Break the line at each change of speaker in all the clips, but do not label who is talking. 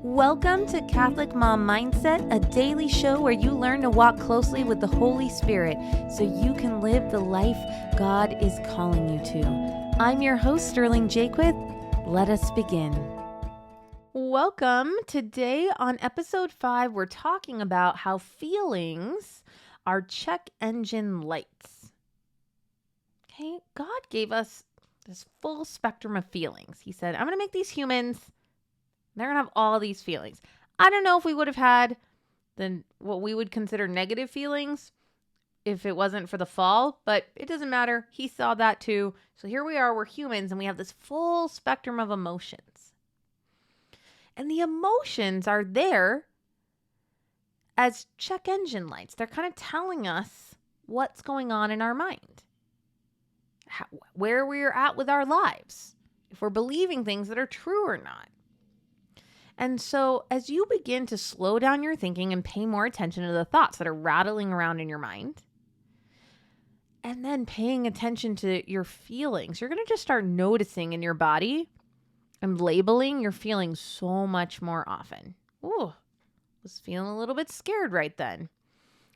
Welcome to Catholic Mom Mindset, a daily show where you learn to walk closely with the Holy Spirit so you can live the life God is calling you to. I'm your host, Sterling Jaquith. Let us begin. Welcome. Today on episode 5, we're talking about how feelings are check engine lights. Okay, God gave us this full spectrum of feelings. He said, I'm going to make these humans. They're going to have all these feelings. I don't know if we would have had what we would consider negative feelings if it wasn't for the fall, but it doesn't matter. He saw that too. So here we are, we're humans, and we have this full spectrum of emotions. And the emotions are there as check engine lights. They're kind of telling us what's going on in our mind, where we're at with our lives, if we're believing things that are true or not. And so as you begin to slow down your thinking and pay more attention to the thoughts that are rattling around in your mind, and then paying attention to your feelings, you're going to just start noticing in your body and labeling your feelings so much more often. Ooh, was feeling a little bit scared right then.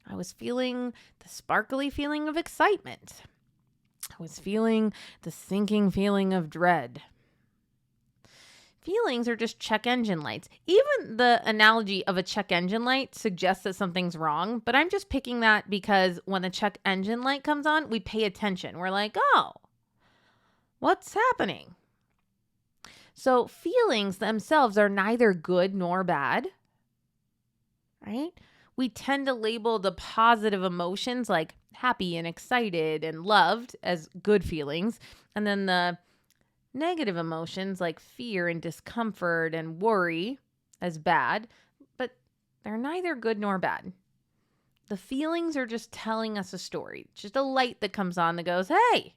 I was feeling the sparkly feeling of excitement. I was feeling the sinking feeling of dread. Feelings are just check engine lights. Even the analogy of a check engine light suggests that something's wrong, but I'm just picking that because when the check engine light comes on, we pay attention. We're like, oh, what's happening? So feelings themselves are neither good nor bad, right? We tend to label the positive emotions like happy and excited and loved as good feelings, and then the negative emotions like fear and discomfort and worry as bad, but they're neither good nor bad. The feelings are just telling us a story. It's just a light that comes on that goes, hey,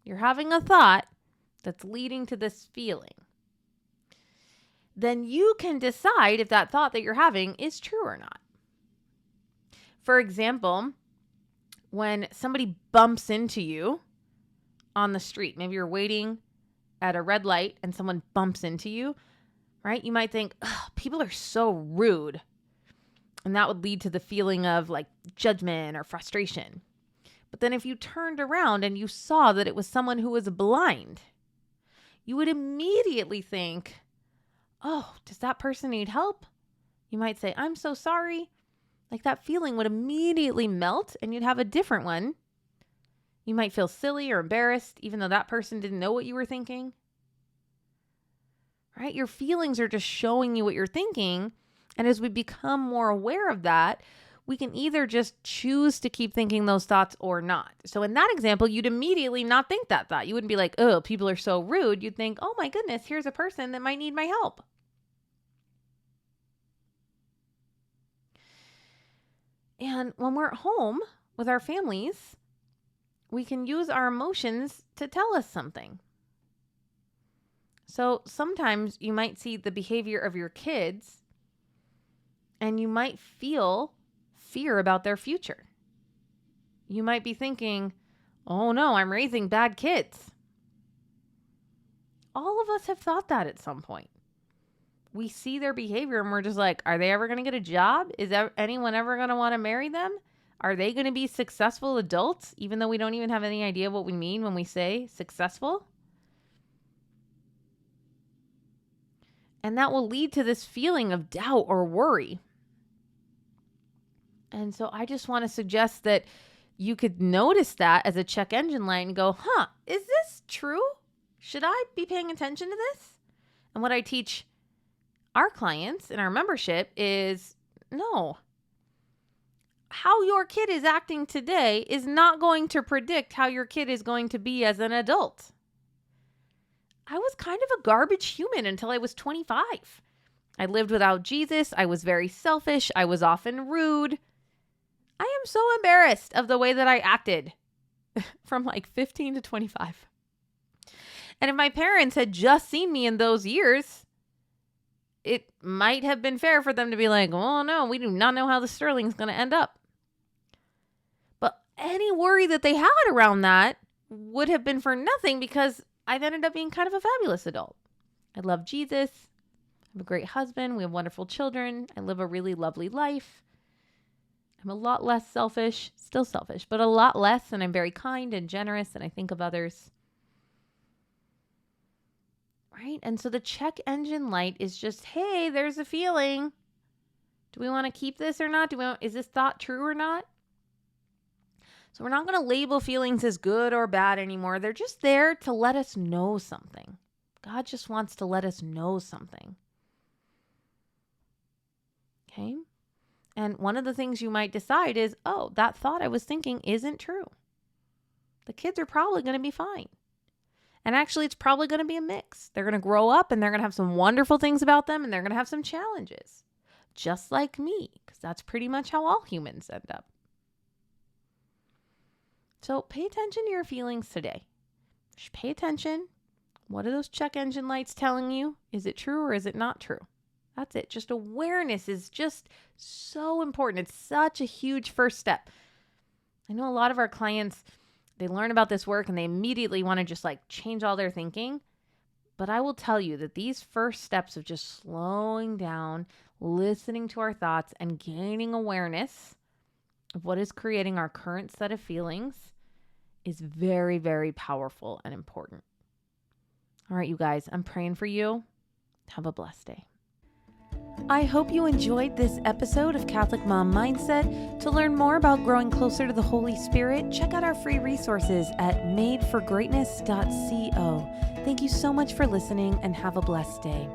you're having a thought that's leading to this feeling. Then you can decide if that thought that you're having is true or not. For example, when somebody bumps into you on the street, maybe you're waiting at a red light and someone bumps into you, right? You might think, people are so rude. And that would lead to the feeling of like judgment or frustration. But then if you turned around and you saw that it was someone who was blind, you would immediately think, oh, does that person need help? You might say, I'm so sorry. Like that feeling would immediately melt and you'd have a different one. You might feel silly or embarrassed, even though that person didn't know what you were thinking. Right? Your feelings are just showing you what you're thinking. And as we become more aware of that, we can either just choose to keep thinking those thoughts or not. So in that example, you'd immediately not think that thought. You wouldn't be like, oh, people are so rude. You'd think, oh my goodness, here's a person that might need my help. And when we're at home with our families, we can use our emotions to tell us something. So sometimes you might see the behavior of your kids and you might feel fear about their future. You might be thinking, oh no, I'm raising bad kids. All of us have thought that at some point. We see their behavior and we're just like, are they ever going to get a job? Is anyone ever going to want to marry them? Are they going to be successful adults, even though we don't even have any idea what we mean when we say successful? And that will lead to this feeling of doubt or worry. And so I just want to suggest that you could notice that as a check engine light and go, is this true? Should I be paying attention to this? And what I teach our clients in our membership is no. How your kid is acting today is not going to predict how your kid is going to be as an adult. I was kind of a garbage human until I was 25. I lived without Jesus. I was very selfish. I was often rude. I am so embarrassed of the way that I acted from like 15 to 25. And if my parents had just seen me in those years, it might have been fair for them to be like, oh no, we do not know how the Sterling's going to end up. But any worry that they had around that would have been for nothing because I've ended up being kind of a fabulous adult. I love Jesus. have a great husband. We have wonderful children. I live a really lovely life. I'm a lot less selfish, still selfish, but a lot less. And I'm very kind and generous and I think of others. Right? And so the check engine light is just, hey, there's a feeling. Do we want to keep this or not? Is this thought true or not? So we're not going to label feelings as good or bad anymore. They're just there to let us know something. God just wants to let us know something. Okay? And one of the things you might decide is, oh, that thought I was thinking isn't true. The kids are probably going to be fine. And actually, it's probably going to be a mix. They're going to grow up and they're going to have some wonderful things about them and they're going to have some challenges. Just like me, because that's pretty much how all humans end up. So pay attention to your feelings today. Just pay attention. What are those check engine lights telling you? Is it true or is it not true? That's it. Just awareness is just so important. It's such a huge first step. I know a lot of our clients, they learn about this work and they immediately want to just change all their thinking. But I will tell you that these first steps of just slowing down, listening to our thoughts and gaining awareness of what is creating our current set of feelings is very, very powerful and important. All right, you guys, I'm praying for you. Have a blessed day. I hope you enjoyed this episode of Catholic Mom Mindset. To learn more about growing closer to the Holy Spirit, check out our free resources at madeforgreatness.co. Thank you so much for listening and have a blessed day.